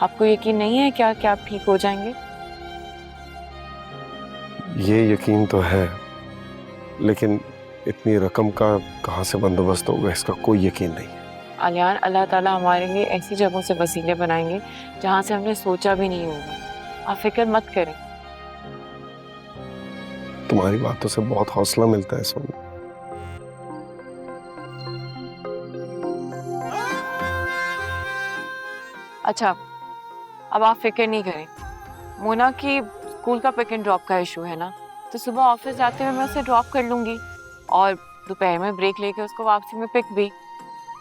आपको यकीन नहीं है क्या कि आप ठीक हो जाएंगे? ये यकीन तो है, लेकिन इतनी रकम का कहाँ से बंदोबस्त होगा इसका कोई यकीन नहीं है। आलियान, अल्लाह ताला हमारे लिए ऐसी जगहों से वसीले बनाएंगे जहाँ से हमने सोचा भी नहीं होगा। आप फिक्र मत करें। तुम्हारी बातों से बहुत हौसला मिलता है सोनी। अच्छा, अब आप फिक्र नहीं करें। मोना की स्कूल का पिक एंड ड्रॉप का इशू है ना, तो सुबह ऑफिस जाते हुए मैं उसे ड्रॉप कर लूंगी और दोपहर में ब्रेक लेके उसको वापसी में पिक भी,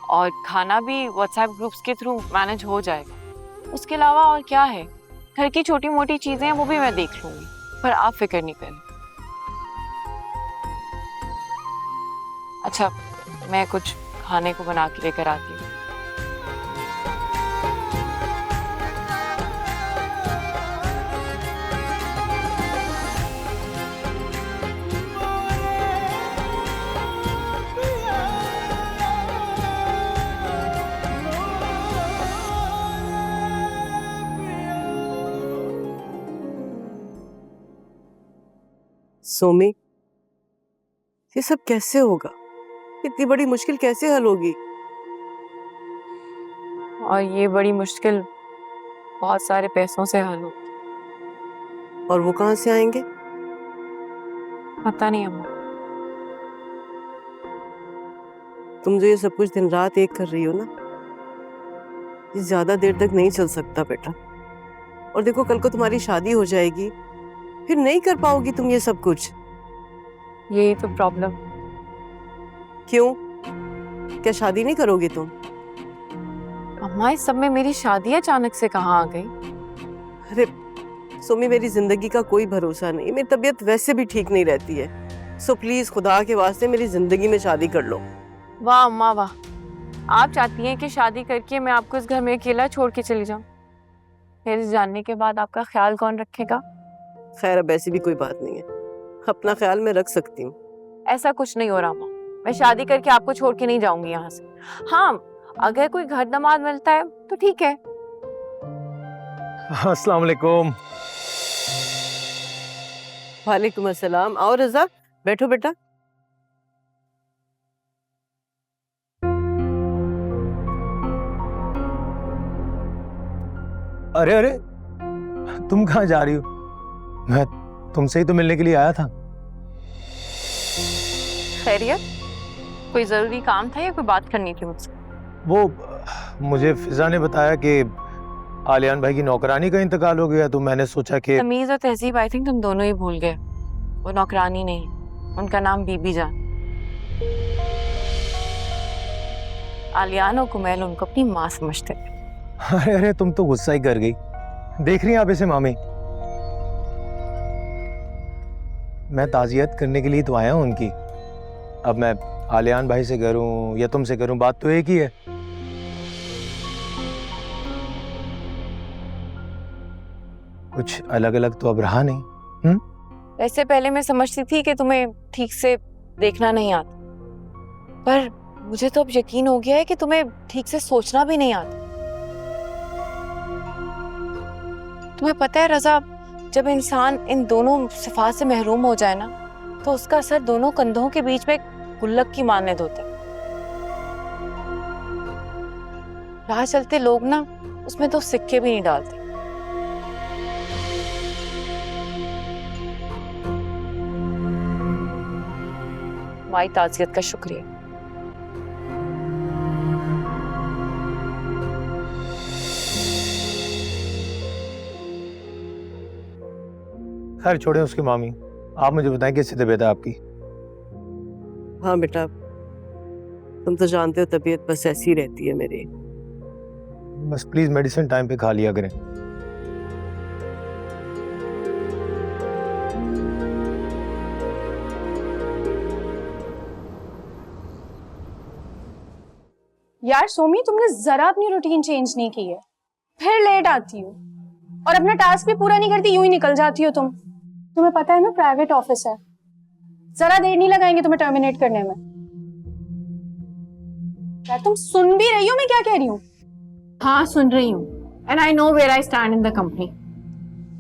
और खाना भी व्हाट्सएप ग्रुप्स के थ्रू मैनेज हो जाएगा। उसके अलावा और क्या है, घर की छोटी मोटी चीजें हैं वो भी मैं देख लूंगी, पर आप फिक्र नहीं करें। अच्छा, मैं कुछ खाने को बना के लेकर आती हूँ। सोमी, ये सब कैसे होगा? इतनी बड़ी मुश्किल कैसे हल होगी? और ये बड़ी मुश्किल बहुत सारे पैसों से हल हो। और वो कहाँ से आएंगे? पता नहीं अम्मा। तुम जो ये सब कुछ दिन रात एक कर रही हो ना, ये ज्यादा देर तक नहीं चल सकता बेटा। और देखो, कल को तुम्हारी शादी हो जाएगी, फिर नहीं कर पाओगी तुम ये सब कुछ। यही तो प्रॉब्लम। क्यों? क्या शादी नहीं करोगी तुम? अम्मा, इस सब में मेरी शादी अचानक से कहाँ आ गई? अरे सोमी, मेरी जिंदगी का कोई भरोसा नहीं, मेरी तबीयत वैसे भी ठीक नहीं रहती है। सो प्लीज खुदा के वास्ते मेरी जिंदगी में शादी कर लो। वाह अम्मा वाह, आप चाहती हैं कि शादी करके मैं आपको इस घर में अकेला छोड़ के चली जाऊं? मेरे जानने के बाद आपका ख्याल कौन रखेगा? खैर, अब ऐसी भी कोई बात नहीं है, अपना ख्याल मैं रख सकती हूँ। ऐसा कुछ नहीं हो रहा अम्मा, मैं शादी करके आपको छोड़ के नहीं जाऊंगी यहाँ से। हाँ, अगर कोई घर दामाद मिलता है तो ठीक है। अस्सलाम वालेकुम। वालेकुम अस्सलाम। आओ रजा, बैठो बेटा। अरे अरे, तुम कहाँ जा रही हो? मैं तुमसे ही तो मिलने के लिए आया था। खैरियत? कोई जरूरी काम था या कोई बात करनी थी मुझसे? वो मुझे फिजा ने बताया कि आलियान भाई की नौकरानी का इंतकाल हो गया, तो मैंने सोचा कि तमीज और तहजीब आई थिंक तुम दोनों ही भूल गए। वो नौकरानी नहीं, उनका नाम बीबी जान। आलियान और कुमैल उनको अपनी माँ समझते थे। अरे अरे, तुम तो गुस्सा ही कर गई। देख रही हैं आप इसे मामी? मैं ताजियत करने के लिए तो आया हूँ उनकी। अब मैं आलियान भाई से करूं या तुमसे करूं, बात तो एक ही है। कुछ अलग अलग तो अब रहा नहीं। वैसे पहले मैं समझती थी कि तुम्हें ठीक से देखना नहीं आता, पर मुझे तो अब यकीन हो गया है कि तुम्हें ठीक से सोचना भी नहीं आता। तुम्हें पता है रजा, जब इंसान इन दोनों सिफात से महरूम हो जाए ना, तो उसका असर दोनों कंधों के बीच में गुल्लक की मानद होता है। राह चलते लोग ना उसमें तो सिक्के भी नहीं डालते। तुम्हारी ताज़ियत का शुक्रिया। खैर छोड़े उसकी मामी, आप मुझे बताएं कैसी तबीयत है आपकी? हाँ बेटा, तुम तो जानते हो तबीयत बस ऐसी रहती है मेरी। बस प्लीज मेडिसिन टाइम पे खा लिया करें। यार सोमी, तुमने जरा अपनी रूटीन चेंज नहीं की है। फिर लेट आती हो और अपना टास्क भी पूरा नहीं करती, यूं ही निकल जाती हो तुम। तुम्हें पता है ना, प्राइवेट ऑफिस है, जरा देर नहीं लगाएंगे तुम्हें टर्मिनेट करने में। यार तुम सुन भी रही हो मैं क्या कह रही हूँ? हाँ सुन रही हूँ। and I know where I stand in the company.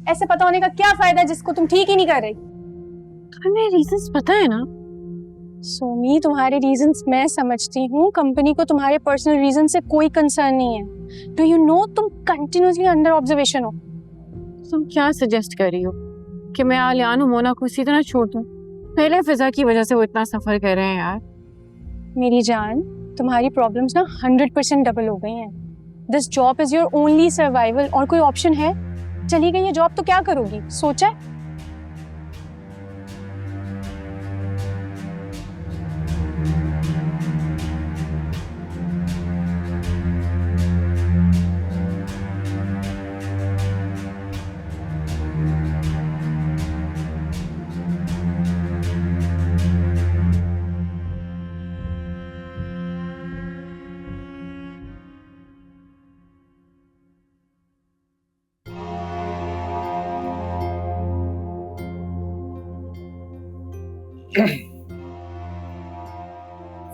ऐसे पता होने का क्या फायदा जिसको तुम ठीक ही नहीं कर रही? तुम्हें मेरे रीजंस पता है ना? सोमी, तुम्हारे रीजंस मैं समझती हूँ, कंपनी को तुम्हारे पर्सनल रीजन से कोई कंसर्न नहीं है। डू यू नो तुम कंटिन्यूअसली अंडर ऑब्जर्वेशन हो। तुम क्या सजेस्ट कर रही हो कि मैं आलियान और मोना को इसी तरह छोड़ दूं? पहले फिजा की वजह से वो इतना सफर कर रहे हैं यार। मेरी जान, तुम्हारी प्रॉब्लम्स ना 100% डबल हो गई हैं। This job is your only survival, और कोई ऑप्शन है? चली गई ये जॉब तो क्या करोगी, सोचा है?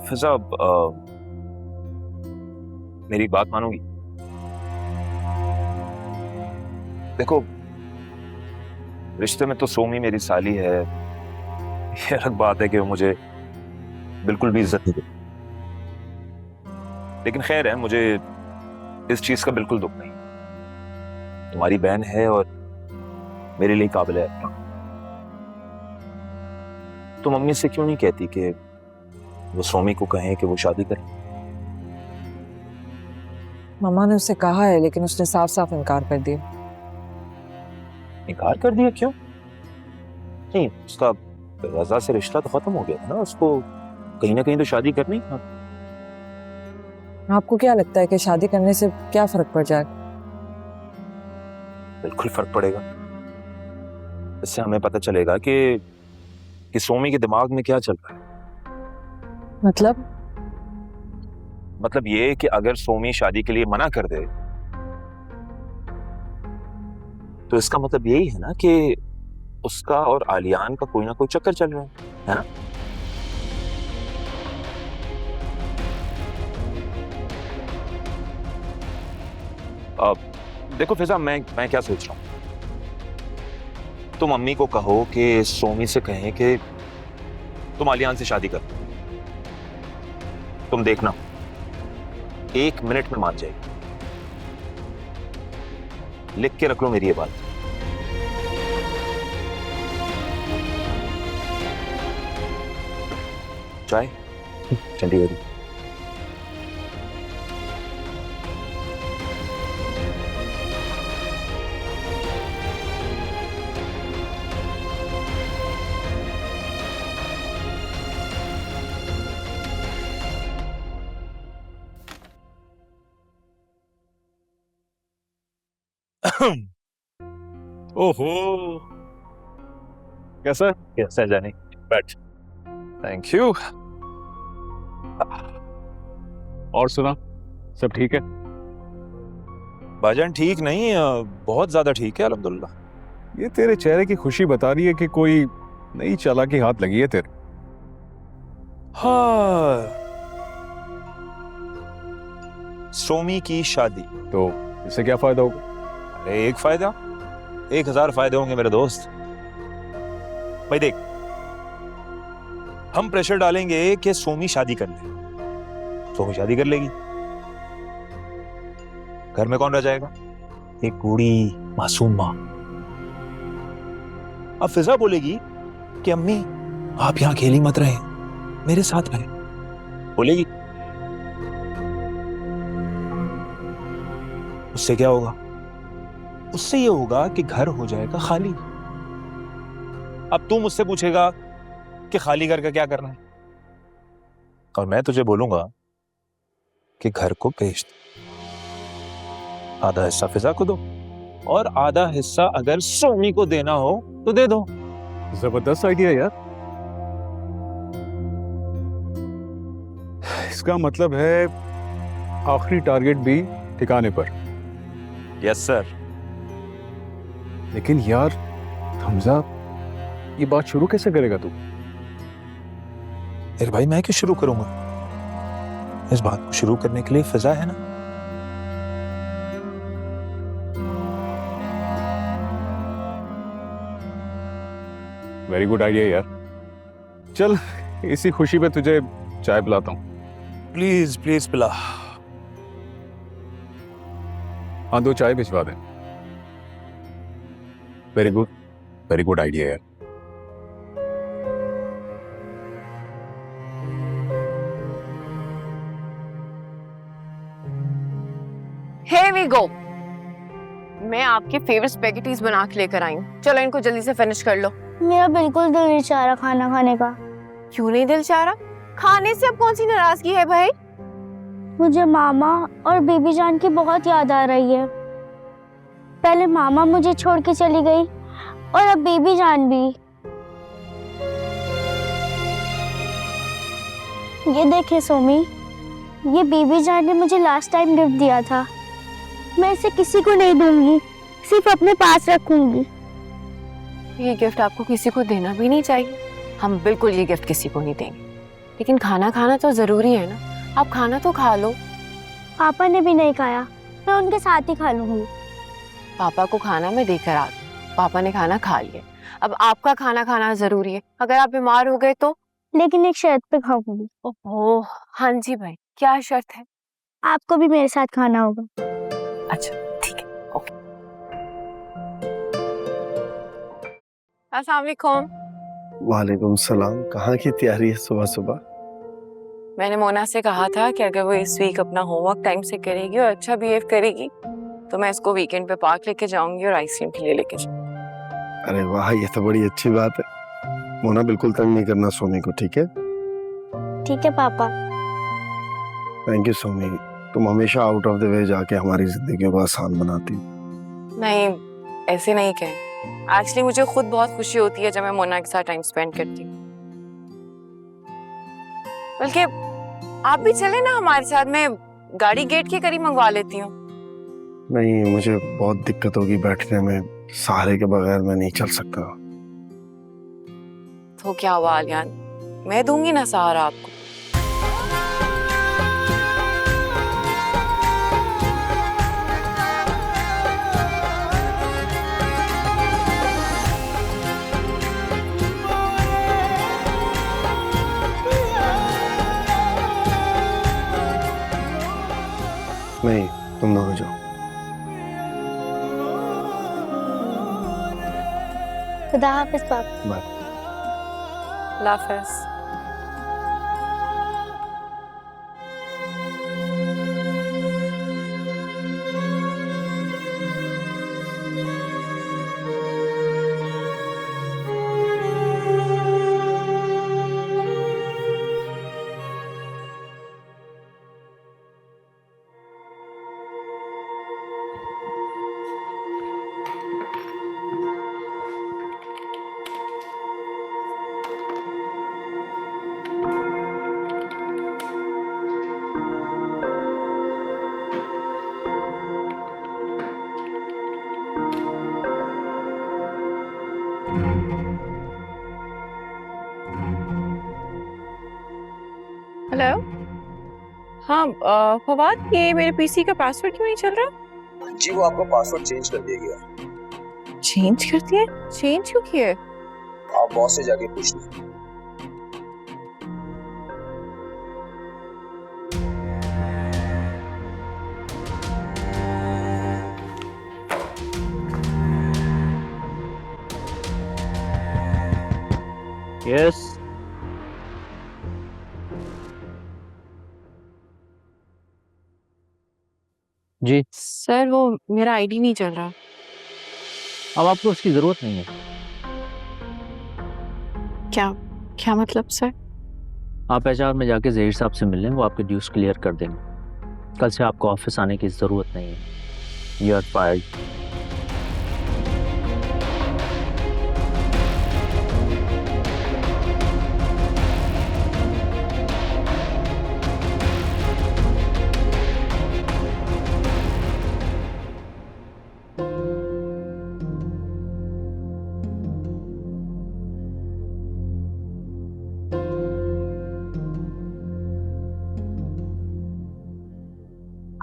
फिजा, मेरी बात मानोगी? देखो, रिश्ते में तो सोमी मेरी साली है, ये अलग बात है कि वो मुझे बिल्कुल भी इज्जत नहीं देती। लेकिन खैर है, मुझे इस चीज का बिल्कुल दुख नहीं। तुम्हारी बहन है और मेरे लिए काबिल है। तुम मम्मी से क्यों नहीं कहती कि वो सोमी को कहें कि वो शादी करे? मम्मा ने उससे कहा है, लेकिन उसने साफ साफ इनकार कर दिया। इनकार कर दिया? क्यों? नहीं, उसका रजा से रिश्ता तो खत्म हो गया था ना, उसको कहीं ना कहीं तो शादी करनी था। आपको क्या लगता है कि शादी करने से क्या फर्क पड़ जाए? बिल्कुल फर्क पड़ेगा। इससे हमें पता चलेगा कि सोमी के दिमाग में क्या चल रहा है। मतलब ये कि अगर सोमी शादी के लिए मना कर दे तो इसका मतलब यही है ना कि उसका और आलियान का कोई ना कोई चक्कर चल रहा है ना? अब देखो फिजा, मैं क्या सोच रहा हूं। तुम अम्मी को कहो कि सोमी से कहें कि तुम आलियान से शादी कर। तुम देखना, 1 मिनट में मान जाएगी। लिख के रख लो मेरी ये बात। चाय चंडीगढ़। ओहो, कैसा? कैसा है जानी? बैठ। Thank you. और सुना, सब ठीक है? भाईजान ठीक नहीं, बहुत ज्यादा ठीक है अल्हम्दुलिल्लाह। ये तेरे चेहरे की खुशी बता रही है कि कोई नई चालाकी हाथ लगी है तेरे। हाँ, सोमी की शादी। तो इससे क्या फायदा होगा? अरे एक फायदा, 1000 फायदे होंगे मेरे दोस्त। भाई देख, हम प्रेशर डालेंगे कि सोमी शादी कर ले, सोमी शादी कर लेगी, घर में कौन रह जाएगा? एक बूढ़ी मासूम माँ। अब फिजा बोलेगी कि अम्मी आप यहां अकेली मत रहे, मेरे साथ रहे, बोलेगी। उससे क्या होगा? उससे ये होगा कि घर हो जाएगा खाली। अब तू मुझसे पूछेगा कि खाली घर का क्या करना है, और मैं तुझे बोलूंगा कि घर को बेच दे। आधा हिस्सा फिजा को दो और आधा हिस्सा अगर सोमी को देना हो तो दे दो। जबरदस्त आइडिया यार। इसका मतलब है आखिरी टारगेट भी ठिकाने पर। Yes sir. लेकिन यार हमजा, ये बात शुरू कैसे करेगा तू? यार भाई, मैं क्यों शुरू करूंगा? इस बात को शुरू करने के लिए फिजा है ना। वेरी गुड आइडिया यार। चल इसी खुशी पे तुझे चाय पिलाता हूँ। प्लीज प्लीज पिला। हाँ 2 चाय भिजवा दे। वेरी गुड आइडिया यार। Here we go. मैं आपके फेवरेट स्पेगेटीज बना के लेकर आई हूँ। चलो इनको जल्दी से फिनिश कर लो। मेरा बिल्कुल दिल नहीं चाह रहा खाना खाने का। क्यों नहीं दिल चाह रहा? खाने से अब कौन सी नाराजगी है भाई? मुझे मामा और बीबी जान की बहुत याद आ रही है। पहले मामा मुझे छोड़ के चली गई और अब बीबी जान भी। ये देखे सोमी, ये बीबी जान ने मुझे लास्ट टाइम गिफ्ट दिया था। मैं इसे किसी को नहीं दूंगी, सिर्फ अपने पास रखूंगी। ये गिफ्ट आपको किसी को देना भी नहीं चाहिए। हम बिल्कुल ये गिफ्ट किसी को नहीं देंगे। लेकिन खाना खाना तो जरूरी है ना। आप खाना तो खा लो। पापा ने भी नहीं खाया, मैं उनके साथ ही खा लूंगी। पापा को खाना मैं देकर आ गई। पापा ने खाना खा लिया। अब आपका खाना खाना जरूरी है। अगर आप बीमार हो गए तो? लेकिन एक शर्त पे खाऊंगी। ओह हाँ जी भाई, क्या शर्त है? आपको भी मेरे साथ खाना होगा। अच्छा ठीक है, ओके। अस्सलाम वालेकुम। वालेकुम सलाम। कहाँ की तैयारी है सुबह सुबह? मैंने मोना से कहा था कि अगर वो इस वीक अपना होमवर्क टाइम से करेगी और अच्छा बिहेव करेगी तो मैं इसको वीकेंड पे पार्क लेके जाऊंगी और आइसक्रीम के लिए लेके जाऊंगी। अरे वाह, ये तो बड़ी अच्छी बात है। मोना बिल्कुल तंग नहीं करना सोमी को, ठीक है? ठीक है पापा। थैंक यू सोमी, तुम हमेशा आउट ऑफ द वे जाके हमारी जिंदगी को आसान बनाती हो। नहीं, ऐसे नहीं कहें। एक्चुअली मुझे खुद बहुत खुशी होती है जब मैं मोना के साथ टाइम स्पेंड करती हूँ। बल्कि आप भी चले ना हमारे साथ, मैं गाड़ी गेट के करीब मंगवा लेती हूँ। नहीं, मुझे बहुत दिक्कत होगी बैठने में, सहारे के बगैर मैं नहीं चल सकता। तो क्या हुआ आलियान, मैं दूंगी ना सहारा आपको। नहीं, तुम दोनों जाओ। खुदा हाफिज पापा। बाय। अल्लाह हाफिज। हेलो, हाँ फवाद, ये मेरे पीसी का पासवर्ड क्यों नहीं चल रहा? जी वो आपका पासवर्ड चेंज कर दिया गया। चेंज कर दिया? चेंज क्यों किया? आप बॉस से जाके पूछ लीजिए। यस जी। सर वो मेरा आईडी नहीं चल रहा। अब आपको उसकी जरूरत नहीं है। क्या क्या मतलब सर? आप एचआर में जाके जहीर साहब से मिल लें, वो आपके ड्यूज क्लियर कर देंगे। कल से आपको ऑफिस आने की जरूरत नहीं है। You are fired.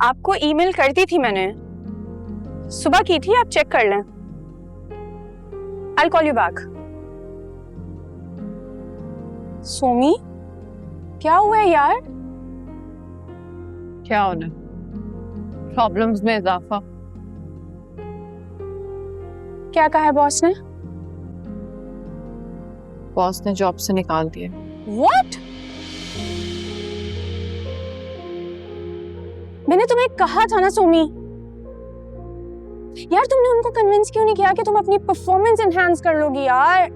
आपको ईमेल कर दी थी मैंने, सुबह की थी, आप चेक कर लें। I'll call you back. Somi, क्या हुआ है यार? क्या होना, प्रॉब्लम्स में इजाफा। क्या कहा है बॉस ने? बॉस ने जॉब से निकाल दिया। What? मैंने तुम्हें कहा था ना सोमी, यार तुमने उनको कन्विंस क्यों नहीं किया कि तुम अपनी परफॉर्मेंस एनहांस कर लोगी यार?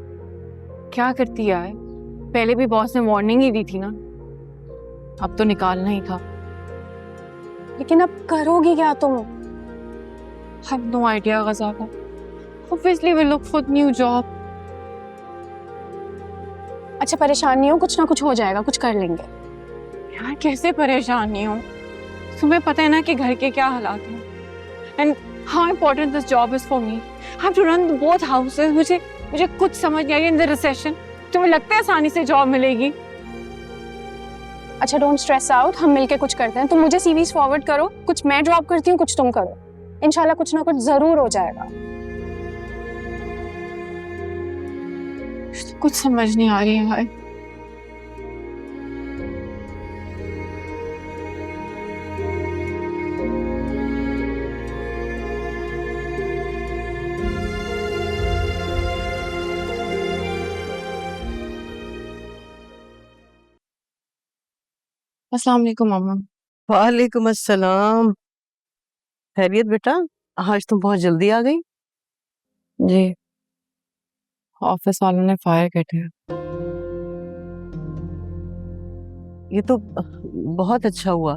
क्या करती यार, पहले भी बॉस ने वार्निंग ही दी थी ना, अब तो निकालना ही था। लेकिन अब करोगी क्या तुम? have no idea Ghazala. Obviously we'll look for new job। अच्छा परेशान नहीं हो, कुछ ना कुछ हो जाएगा, कुछ कर लेंगे। यार कैसे परेशान नहीं हूँ, तुम्हें पता है ना कि घर के क्या हालात हैं, and how important this job is for me। I have to run both houses। मुझे कुछ समझ नहीं आ रही in the recession। तुम्हें लगता है आसानी से जॉब मिलेगी? अच्छा डोंट स्ट्रेस आउट, हम मिलके कुछ करते हैं। तुम मुझे सीवीज फॉरवर्ड करो, कुछ मैं ड्रॉप करती हूँ, कुछ तुम करो, इंशाल्लाह कुछ ना कुछ जरूर हो जाएगा। कुछ समझ नहीं आ रही है भाई। अस्सलाम वालेकुम मामा। वालेकुम अस्सलाम। खैरियत बेटा, आज तुम बहुत जल्दी आ गई। जी, ऑफिस वालों ने फायर कर दिया। ये तो बहुत अच्छा हुआ।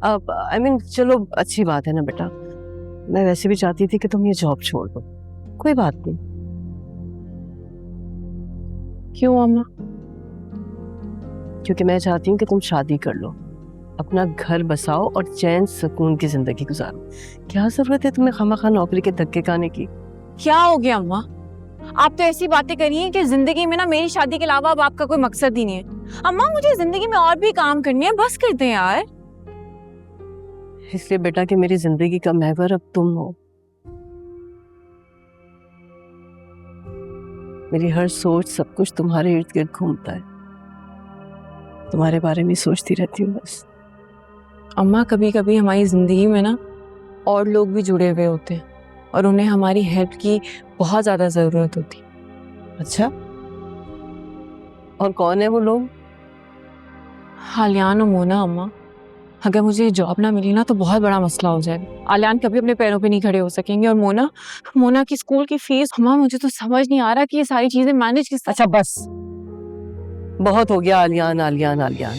अब आई मीन चलो अच्छी बात है ना बेटा। मैं वैसे भी चाहती थी कि तुम ये जॉब छोड़ दो, कोई बात नहीं। क्यों मामा? क्योंकि मैं चाहती हूँ कि तुम शादी कर लो, अपना घर बसाओ और चैन सुकून की जिंदगी गुजारो। क्या जरूरत है तुम्हें खामखा नौकरी के धक्के खाने की? क्या हो गया अम्मा? आप तो ऐसी बातें करी हैं कि जिंदगी में ना मेरी शादी के अलावा अब आपका कोई मकसद ही नहीं है। अम्मा मुझे जिंदगी में और भी काम करने हैं, बस करते हैं यार। इसलिए बेटा कि मेरी जिंदगी का महवर अब तुम हो। मेरी हर सोच सब कुछ तुम्हारे इर्द गिर्द घूमता है, तुम्हारे बारे में सोचती रहती हूँ बस। अम्मा कभी कभी हमारी जिंदगी में ना और लोग भी जुड़े हुए होते हैं और उन्हें हमारी हेल्प की बहुत ज्यादा जरूरत होती है। अच्छा, और कौन है वो लोग? आलियान और मोना। अम्मा अगर मुझे जॉब ना मिली ना तो बहुत बड़ा मसला हो जाएगा। आलियान कभी अपने पैरों पे नहीं खड़े हो सकेंगे और मोना की स्कूल की फीस। अम्मा मुझे तो समझ नहीं आ रहा कि ये सारी चीजें मैनेज किस। अच्छा बस, बहुत हो गया आलियान आलियान आलियान।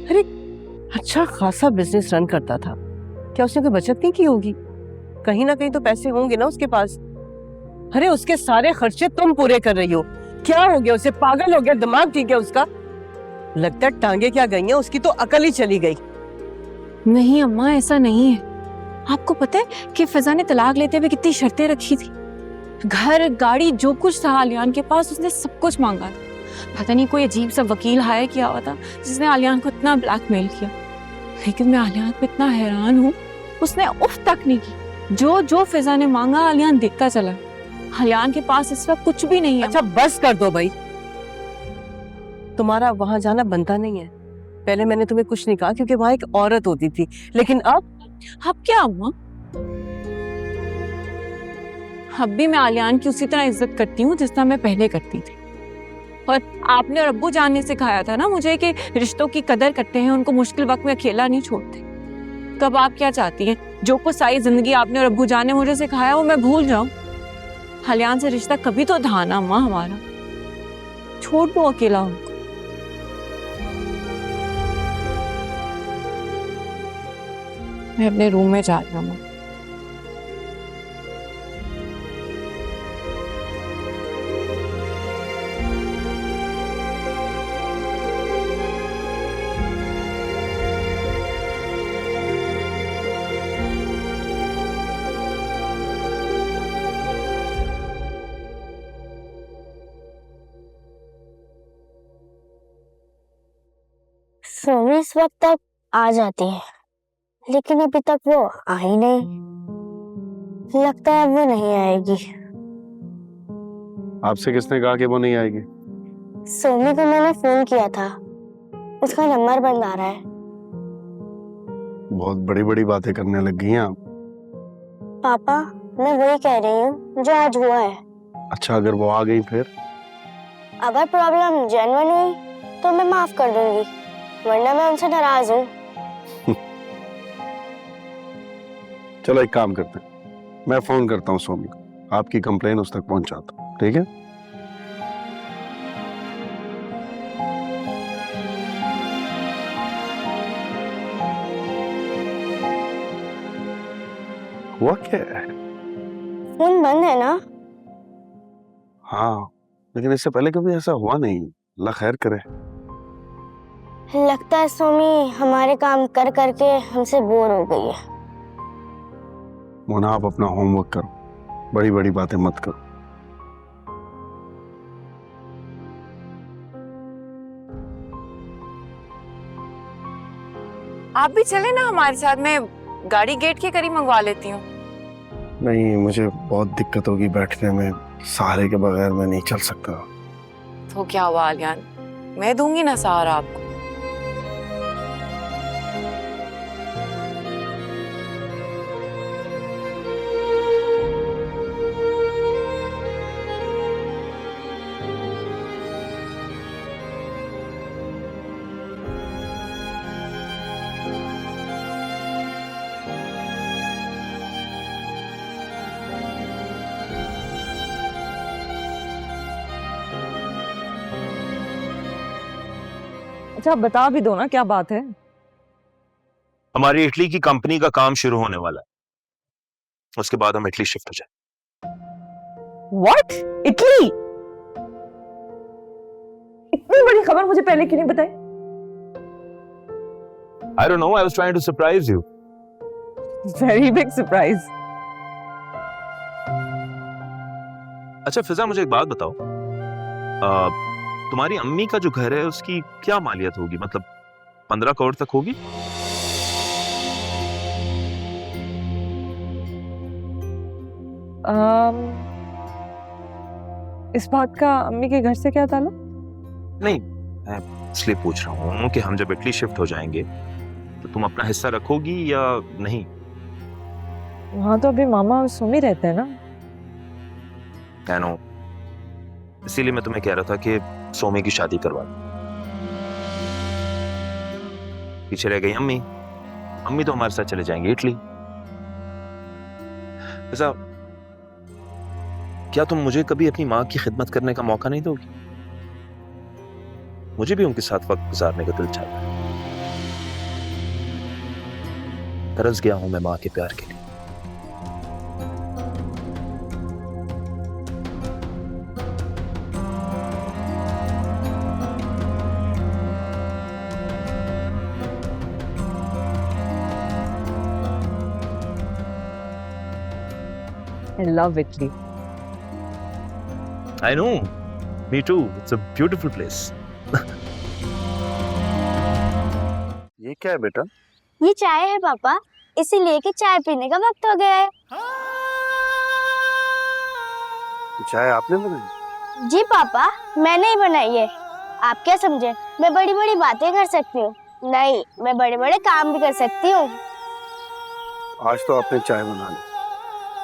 अरे अच्छा खासा बिजनेस रन करता था, क्या उसने कोई बचत नहीं की होगी? कहीं ना कहीं तो पैसे होंगे ना उसके पास। अरे उसके सारे खर्चे तुम पूरे कर रही हो। क्या हो गया उसे? पागल हो गया? दिमाग ठीक है उसका? लगता है टांगे क्या गई हैं, उसकी तो अकल ही चली गई। नहीं अम्मा ऐसा नहीं है। आपको पता है कि फिजा ने तलाक लेते हुए कितनी शर्तें रखी थी? घर गाड़ी जो कुछ था आलियान के पास उसने सब कुछ मांगा था। पता नहीं कोई अजीब सा वकील हायर किया हुआ था जिसने आलियान को इतना ब्लैकमेल किया। लेकिन मैं आलियान पे इतना हैरान हूँ, उसने उफ तक नहीं की। जो फिजा ने मांगा आलियान देखता चला। आलियान के पास इस वक्त कुछ भी नहीं है। अच्छा बस कर दो भाई, तुम्हारा वहां जाना बनता नहीं है। पहले मैंने तुम्हें कुछ नहीं कहा क्योंकि वहां एक औरत होती थी, लेकिन अब क्या अम्मा? अब भी मैं आलियान की उसी तरह इज्जत करती हूँ जिस तरह मैं पहले करती थी। और आपने और अब्बू जान ने सिखाया था ना मुझे कि रिश्तों की कदर करते हैं, उनको मुश्किल वक्त में अकेला नहीं छोड़ते। कब आप क्या चाहती हैं जो कुछ सारी जिंदगी आपने और अब्बू जान ने मुझे सिखाया वो मैं भूल जाऊं? आलियान से रिश्ता कभी तो था ना अम्मा हमारा, छोड़ दो अकेला उनको। मैं अपने रूम में जा रही हूँ। सोमी इस वक्त तक आ जाती है, लेकिन अभी तक वो आ ही नहीं। लगता है वो नहीं आएगी। आपसे किसने कहा कि वो नहीं आएगी? सोमी को मैंने फोन किया था, उसका नंबर बंद आ रहा है। बहुत बड़ी बड़ी बातें करने लग गई हैं आप। पापा, मैं वही कह रही हूँ जो आज हुआ है। अच्छा, अगर वो आ गई फिर? अगर प्रॉब्लम जेन्युइन हुई तो मैं माफ कर दूंगी, वरना मैं उनसे नाराज हूँ। चलो एक काम करते हैं, मैं फोन करता हूँ सोमी को, आपकी कंप्लेन उस तक पहुंचाता हूँ, ठीक है? हुआ क्या है? फोन बंद है ना? हाँ, लेकिन इससे पहले कभी ऐसा हुआ नहीं। अल्लाह खैर करे। लगता है सोमी हमारे काम कर करके हमसे बोर हो गई है। मोना, आप अपना होमवर्क करो, बड़ी बड़ी बातें मत करो। आप भी चले ना हमारे साथ, मैं गाड़ी गेट के करीब मंगवा लेती हूँ। नहीं, मुझे बहुत दिक्कत होगी बैठने में, सहारे के बगैर मैं नहीं चल सकता। तो क्या हुआ आलियान, मैं दूंगी ना सहारा आपको। अच्छा बता भी दो ना क्या बात है। हमारी इटली की कंपनी का काम शुरू होने वाला है, उसके बाद हम इटली शिफ्ट हो जाए। व्हाट? इटली? इतनी बड़ी खबर मुझे पहले क्यों नहीं बताई? I don't know, I was trying to surprise you. Very big surprise. अच्छा फिजा, मुझे एक बात बताओ, तुम्हारी अम्मी का जो घर है उसकी क्या मालियत होगी? मतलब 15 करोड़ तक होगी? इस बात का अम्मी के घर से क्या ताल्लुक? नहीं, मैं इसलिए पूछ रहा हूँ कि हम जब इटली शिफ्ट हो जाएंगे तो तुम अपना हिस्सा रखोगी या नहीं? वहां तो अभी मामा और सुमी रहते हैं ना। कहनो, इसीलिए मैं तुम्हें कह रहा था कि सोमी की शादी करवा दो। पीछे रह गई अम्मी, अम्मी तो हमारे साथ चले जाएंगे इटली। ऐसा क्या तुम मुझे कभी अपनी माँ की खिदमत करने का मौका नहीं दोगी? मुझे भी उनके साथ वक्त गुजारने का दिल चाहता है। तरस गया हूं मैं माँ के प्यार के लिए। I love Italy. I know, me too. It's a beautiful place. ये क्या है बेटा? ये चाय है पापा, इसीलिए कि चाय पीने का वक्त हो गया है। चाय आपने बनाई? जी पापा, मैंने ही बनाई है। आप क्या समझे मैं बड़ी बड़ी बातें कर सकती हूँ? नहीं, मैं बड़े बड़े काम भी कर सकती हूँ। आज तो आपने चाय बना ली,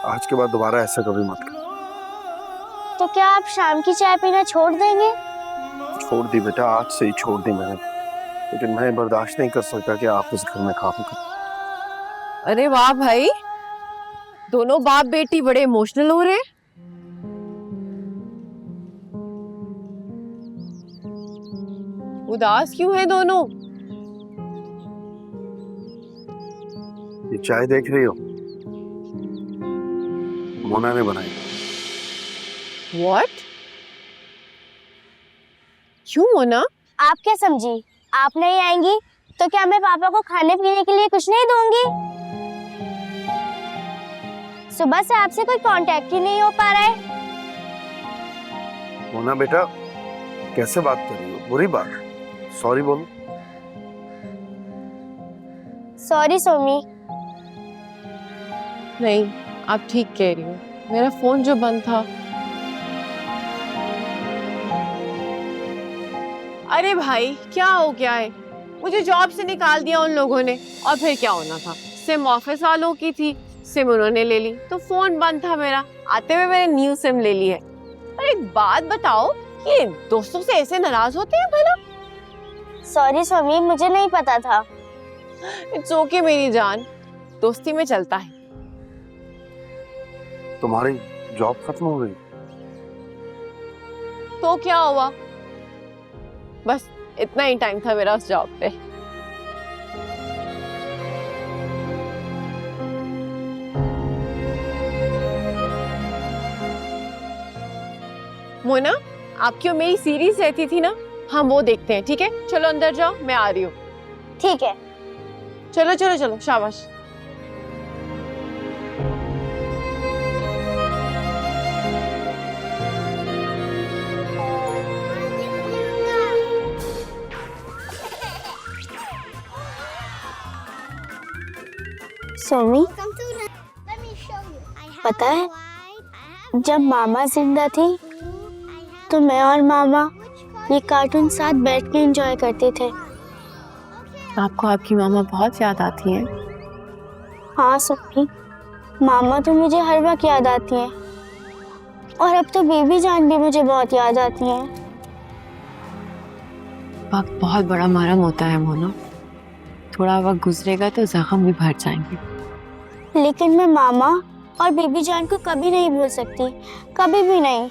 आज के बाद दोबारा ऐसा कभी मत कर। तो क्या आप शाम की चाय पीना छोड़ देंगे? छोड़ दी बेटा, आज से ही छोड़ दी मैंने, लेकिन मैं बर्दाश्त नहीं कर सकता कि आप उस घर में काम करें। अरे वाह भाई, दोनों बाप बेटी बड़े इमोशनल हो रहे। उदास क्यों है दोनों? ये चाय देख रही हो, मोना ने बनाई। What? क्यों मोना? आप क्या समझी, आप नहीं आएंगी तो क्या मैं पापा को खाने पीने के लिए कुछ नहीं दूंगी? सुबह से आपसे कोई कांटेक्ट ही नहीं हो पा रहा है। मोना बेटा, कैसे बात कर रही हो? बुरी बात, सॉरी बोलो। सॉरी सोमी। नहीं, आप ठीक कह रही हो, मेरा फोन जो बंद था। अरे भाई क्या हो गया है? मुझे जॉब से निकाल दिया उन लोगों ने, और फिर क्या होना था? सिम ऑफिस वालों की थी, सिम उन्होंने ले ली, तो फोन बंद था मेरा। आते हुए मैंने न्यू सिम ले ली है। और एक बात बताओ, ये दोस्तों से ऐसे नाराज होते हैं भला? सॉरी सोमी, मुझे नहीं पता था। इट्स ओके मेरी जान, दोस्ती में चलता है। तुम्हारी जॉब खत्म हो गई? तो क्या हुआ, बस इतना ही टाइम था मेरा उस जॉब पे। मोना, आपकी और मेरी सीरीज रहती थी ना, हम वो देखते हैं, ठीक है? चलो अंदर जाओ, मैं आ रही हूँ। ठीक है। चलो चलो चलो, शाबाश। सोमी, पता है जब मामा जिंदा थी तो मैं और मामा ये कार्टून साथ बैठ के एंजॉय करते थे। आपको आपकी मामा बहुत याद आती है? हाँ सोमी, मामा तो मुझे हर वक्त याद आती है, और अब तो बेबी जान भी मुझे बहुत याद आती है। वक्त बहुत बड़ा मरहम होता है मोना, थोड़ा वक्त गुजरेगा तो जख्म भी भर जाएंगे। लेकिन मैं मामा और बेबी जान को कभी नहीं भूल सकती, कभी भी नहीं।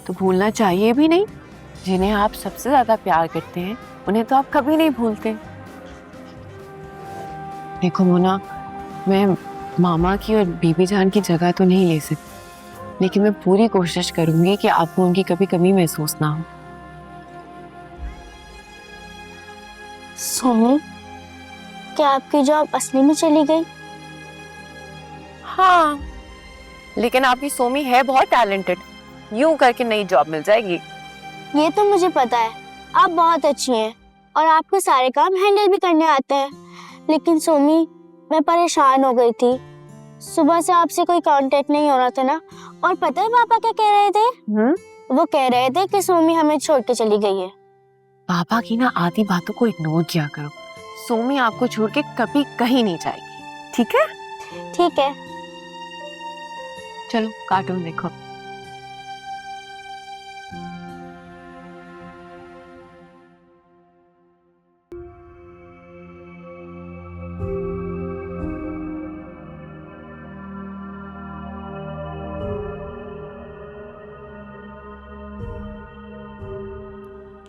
तो भूलना चाहिए भी नहीं। जिन्हें आप सबसे ज्यादा प्यार करते हैं उन्हें तो आप कभी नहीं भूलते। देखो मोना, मैं मामा की और बेबी जान की जगह तो नहीं ले सकती, लेकिन मैं पूरी कोशिश करूंगी कि आपको उनकी कभी कमी महसूस ना हो। सोमी, क्या आपकी जॉब असली में चली गई? हाँ, लेकिन आपकी सोमी है बहुत टैलेंटेड, यूं करके नई जॉब मिल जाएगी। ये तो मुझे पता है, आप बहुत अच्छी हैं और आपको सारे काम हैंडल भी करने आते हैं। लेकिन सोमी, मैं परेशान हो गई थी, सुबह से आपसे कोई कांटेक्ट नहीं हो रहा था ना। और पता है पापा क्या कह रहे थे? वो कह रहे थे कि सोमी हमें छोड़ के चली गई है। पापा की ना आधी बातों को इग्नोर किया करो। सोमी आपको छोड़ के कभी कहीं नहीं जाएगी, ठीक है? ठीक है। चलो कार्टून देखो।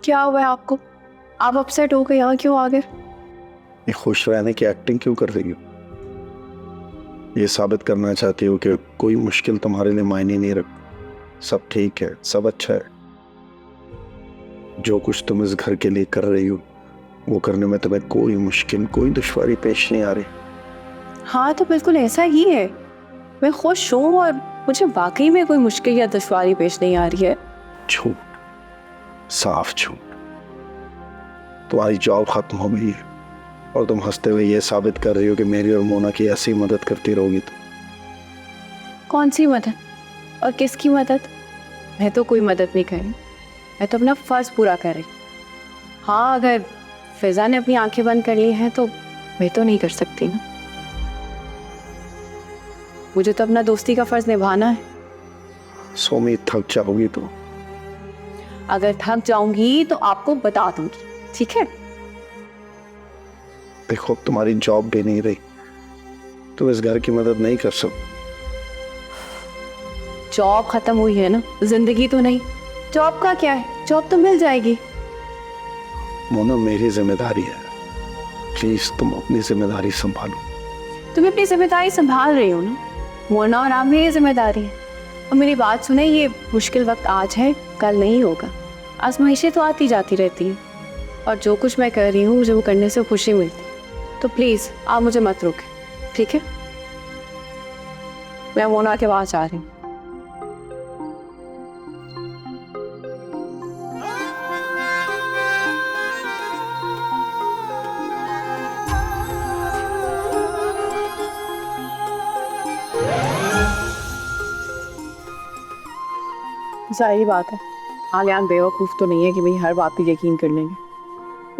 क्या हुआ है आपको? आप अपसेट हो गए, यहाँ क्यों आ गए? ये खुश रहने की एक्टिंग क्यों कर रही हो? ये साबित करना चाहती हो कि कोई मुश्किल तुम्हारे लिए मायने नहीं रखती, सब ठीक है, सब अच्छा है। जो कुछ तुम इस घर के लिए कर रही हो वो करने में तुम्हें कोई मुश्किल, कोई दुश्वारी पेश नहीं आ रही। हाँ तो बिल्कुल ऐसा ही है, मैं खुश हूँ और मुझे वाकई में कोई मुश्किल या दुश्वारी पेश नहीं आ रही है। झूठ, साफ झूठ। तुम्हारी जॉब खत्म हो गई है और तुम हंसते हुए ये साबित कर रही हो कि मेरी और मोना की ऐसी मदद करती रहोगी तुम। कौन सी मदद और किसकी मदद? मैं तो कोई मदद नहीं कर रही, मैं तो अपना फर्ज पूरा कर रही। हाँ, अगर फिजा ने अपनी आंखें बंद कर ली हैं तो मैं तो नहीं कर सकती ना। मुझे तो अपना दोस्ती का फर्ज निभाना है। सोमी, थक जाओगी तो? अगर थक जाऊंगी तो आपको बता दूंगी, ठीक है? देखो, अब तुम्हारी जॉब भी नहीं रही, तुम इस घर की मदद नहीं कर सकते। जॉब खत्म हुई है ना, जिंदगी तो नहीं। जॉब का क्या है, जॉब तो मिल जाएगी। मोना, मेरी जिम्मेदारी है, प्लीज तुम अपनी जिम्मेदारी संभालो। तुम अपनी जिम्मेदारी संभाल रही हो ना, मोना और आप मेरी जिम्मेदारी है। और मेरी बात सुने, ये मुश्किल वक्त आज है, कल नहीं होगा। आजमाइशें तो आती जाती रहती हैं, और जो कुछ मैं कर रही हूँ मुझे वो करने से खुशी मिलती है। तो प्लीज आप मुझे मत रोकें, ठीक है? मैं मोना के पास जा रही हूँ। जाहिर बात है, आलियान बेवकूफ़ तो नहीं है कि भाई हर बात पे यकीन कर लेंगे।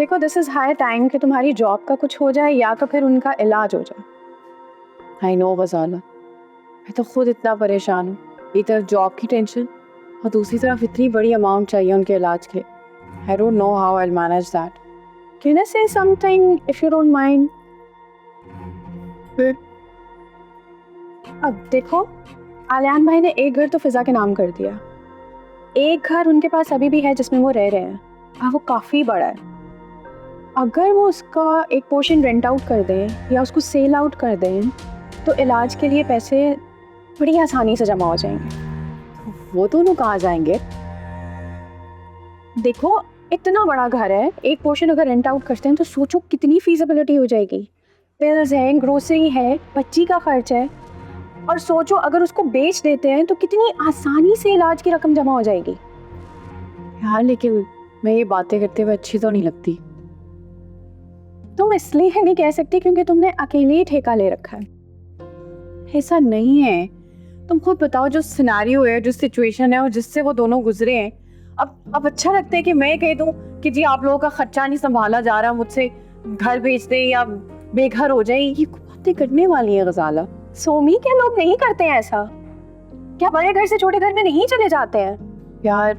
देखो दिस इज हाई टाइम कि तुम्हारी जॉब का कुछ हो जाए या तो फिर उनका इलाज हो जाए। आई नो गजाला, मैं तो खुद इतना परेशान हूँ, एक तरफ जॉब की टेंशन और दूसरी तरफ इतनी बड़ी अमाउंट चाहिए उनके इलाज के। I don't know how I will manage that. Can I से something if you don't mind? अब देखो, आलियान भाई ने एक घर तो फिजा के नाम कर दिया, एक घर उनके पास अभी भी है जिसमें वो रह रहे हैं और वो काफ़ी बड़ा है। अगर वो उसका एक पोर्शन रेंट आउट कर दें या उसको सेल आउट कर दें तो इलाज के लिए पैसे बड़ी आसानी से जमा हो जाएंगे। वो दोनों कहाँ जाएंगे? देखो इतना बड़ा घर है, एक पोर्शन अगर रेंट आउट करते हैं तो सोचो कितनी फीजिबिलिटी हो जाएगी। बिल्स हैं, ग्रोसरी है, बच्ची का खर्च है, और सोचो अगर उसको बेच देते हैं तो कितनी आसानी से इलाज की रकम जमा हो जाएगी। यार लेकिन मैं ये बातें करते हुए अच्छी तो नहीं लगती। तुम इसलिए नहीं कह सकती क्योंकि तुमने अकेले ही ठेका ले रखा है। ऐसा नहीं है, तुम खुद बताओ जो सिनेरियो है, जो सिचुएशन है और जिससे वो दोनों गुजरे हैं, अब अच्छा लगता है कि मैं कह दूं कि जी आप लोगों का खर्चा नहीं संभाला जा रहा, मुझसे घर बेच दे या बेघर हो जाए। ये बातें करने वाली है गजाला। सोमी, क्या लोग नहीं करते हैं ऐसा? क्या बड़े घर से छोटे घर में नहीं चले जाते हैं? यार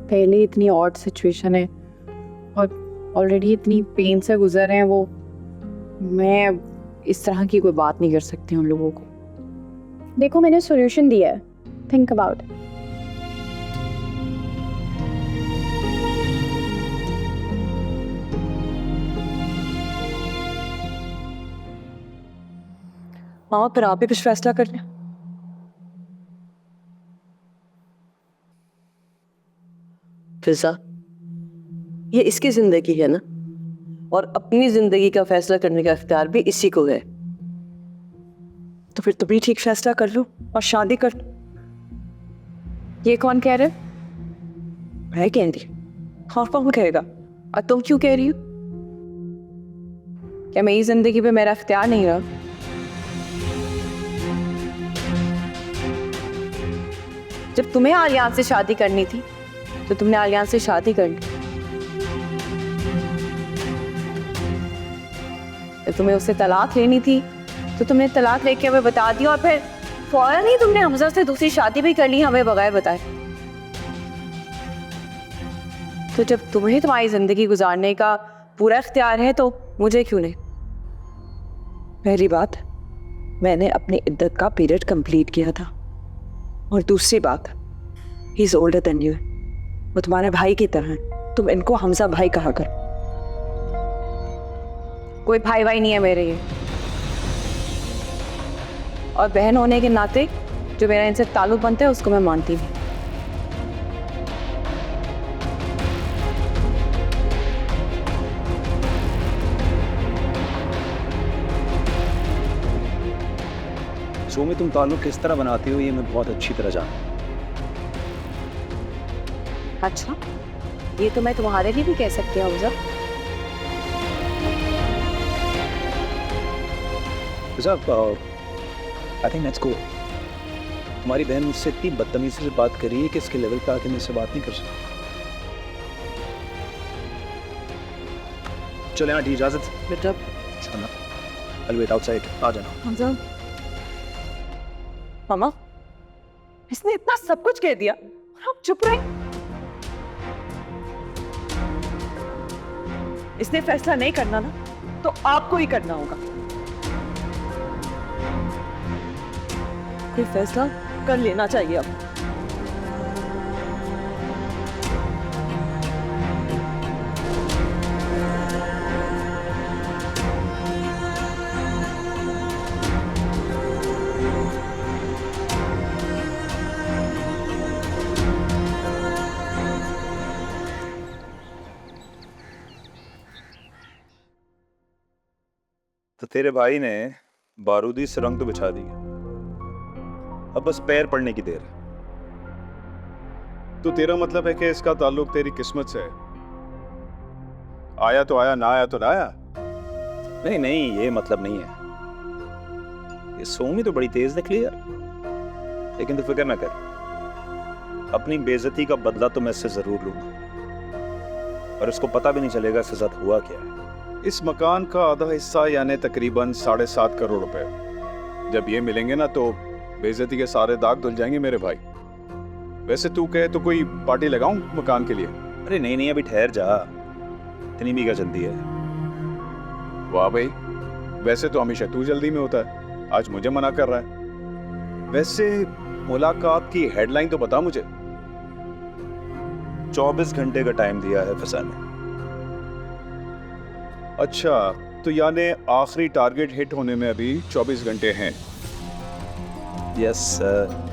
पहले इतनी ऑड सिचुएशन है और ऑलरेडी इतनी पेन से गुजर रहे हैं वो, मैं इस तरह की कोई बात नहीं कर सकती उन लोगों को। देखो मैंने सॉल्यूशन दिया है, थिंक अबाउट। मामा फिर आप ही कुछ फैसला कर लें। फिजा, ये इसकी जिंदगी है ना, और अपनी जिंदगी का फैसला करने का इख्तियार भी इसी को है। तो फिर तुम भी ठीक फैसला कर लो और शादी कर लो। ये कौन कह रहे? मैं कह रही, और कौन कहेगा? और तुम क्यों कह रही हो? क्या मेरी जिंदगी पे मेरा इख्तियार नहीं रहा? जब तुम्हें आलियान से शादी करनी थी तो तुमने आलियान से शादी कर ली। जब तुम्हें उससे तलाक लेनी थी तो तुमने तलाक लेके हमें बता दिया और फिर फौरन ही तुमने हमजा से दूसरी शादी भी कर ली हमें बगैर बताए। तो जब तुम्हें तुम्हारी जिंदगी गुजारने का पूरा इख्तियार है तो मुझे क्यों नहीं? पहली बात, मैंने अपनी इद्दत का पीरियड कंप्लीट किया था, और दूसरी बात, he is older than you, वो तुम्हारे भाई की तरह है, तुम इनको हमजा भाई कहा कर। कोई भाई भाई नहीं है मेरे ये, और बहन होने के नाते जो मेरा इनसे ताल्लुक बनता है उसको मैं मानती हूँ। सोमी, तुम ताल्लुक किस तरह बनाती हो ये मैं बहुत अच्छी तरह जानता हूँ। अच्छा, ये तो मैं तुम्हारे लिए भी कह सकती हूँ Hamza. I think let's go. हमारी बहन मुझसे इतनी बदतमीजी से बात करी है कि इसके लेवल पे आके मुझसे बात नहीं कर सकती। चलो यहाँ दी इजाजत। बेटा I'll wait outside. आ जाना। हमजा, मामा, इसने इतना सब कुछ कह दिया और आप चुप रहे। इसने फैसला नहीं करना ना तो आपको ही करना होगा। ये फैसला कर लेना चाहिए अब। तो तेरे भाई ने बारूदी सुरंग तो बिछा दी, अब बस पैर पड़ने की देर है। तो तेरा मतलब है कि इसका ताल्लुक तेरी किस्मत से है? आया तो आया, ना आया तो ना आया। नहीं नहीं, ये मतलब नहीं है। ये सोमी तो बड़ी तेज निकली यार, लेकिन तू फिक्र ना कर, अपनी बेइज्जती का बदला तो मैं इससे जरूर लूंगा। और उसको पता भी नहीं चलेगा इसके साथ हुआ क्या है। इस मकान का आधा हिस्सा यानी तकरीबन 7.5 करोड़ रुपए, जब ये मिलेंगे ना तो बेइज्जती के सारे दाग धुल जाएंगे मेरे भाई। वैसे तू कहे तो कोई पार्टी लगाऊं मकान के लिए? अरे नहीं नहीं, अभी ठहर जा, इतनी भी क्या जल्दी है। वाह भाई, वैसे तो हमेशा तू जल्दी में होता है, आज मुझे मना कर रहा है। वैसे मुलाकात की हेडलाइन तो बता मुझे। 24 घंटे का टाइम दिया है फसा ने। अच्छा, तो यानी आखिरी टारगेट हिट होने में अभी 24 घंटे हैं। Yes sir.